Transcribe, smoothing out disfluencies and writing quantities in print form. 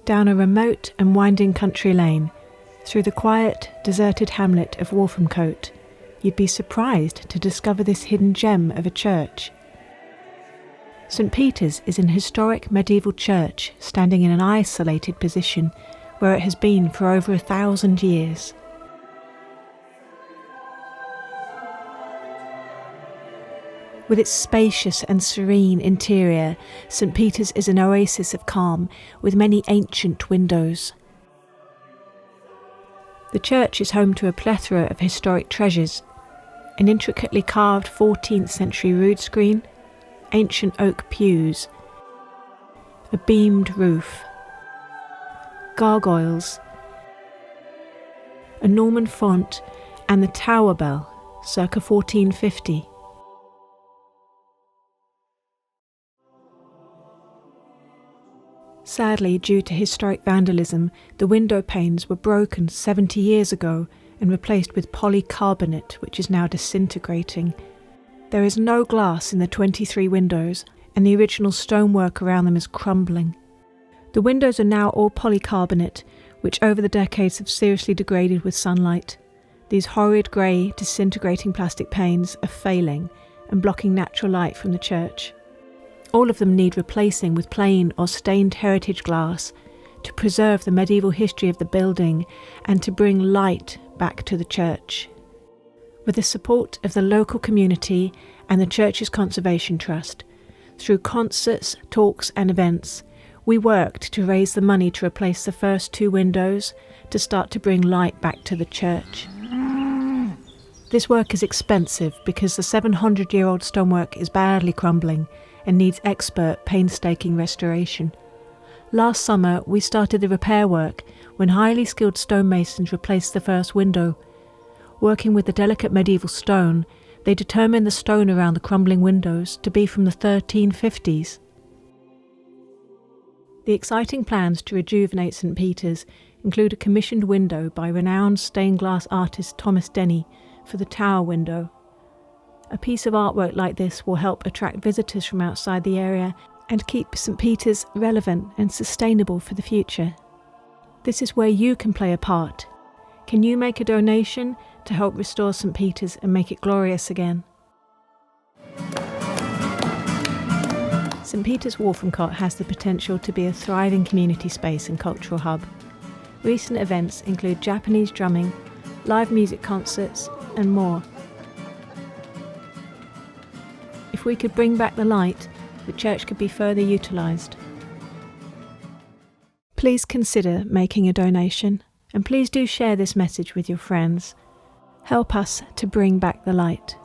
Down a remote and winding country lane, through the quiet, deserted hamlet of Wolfhamcote, you'd be surprised to discover this hidden gem of a church. St. Peter's is an historic medieval church standing in an isolated position where it has been for over 1,000 years. With its spacious and serene interior, St. Peter's is an oasis of calm with many ancient windows. The church is home to a plethora of historic treasures: an intricately carved 14th century rood screen, ancient oak pews, a beamed roof, gargoyles, a Norman font, and the tower bell, circa 1450. Sadly, due to historic vandalism, the window panes were broken 70 years ago and replaced with polycarbonate, which is now disintegrating. There is no glass in the 23 windows, and the original stonework around them is crumbling. The windows are now all polycarbonate, which over the decades have seriously degraded with sunlight. These horrid grey, disintegrating plastic panes are failing and blocking natural light from the church. All of them need replacing with plain or stained heritage glass to preserve the medieval history of the building and to bring light back to the church. With the support of the local community and the church's conservation trust, through concerts, talks and events, we worked to raise the money to replace the first 2 windows to start to bring light back to the church. This work is expensive because the 700-year-old stonework is badly crumbling and needs expert, painstaking restoration. Last summer, we started the repair work when highly skilled stonemasons replaced the first window. Working with the delicate medieval stone, they determined the stone around the crumbling windows to be from the 1350s. The exciting plans to rejuvenate St. Peter's include a commissioned window by renowned stained glass artist Thomas Denny for the tower window. A piece of artwork like this will help attract visitors from outside the area and keep St. Peter's relevant and sustainable for the future. This is where you can play a part. Can you make a donation to help restore St. Peter's and make it glorious again? St. Peter's Wolfhamcote has the potential to be a thriving community space and cultural hub. Recent events include Japanese drumming, live music concerts, and more. If we could bring back the light, the church could be further utilised. Please consider making a donation, and please do share this message with your friends. Help us to bring back the light.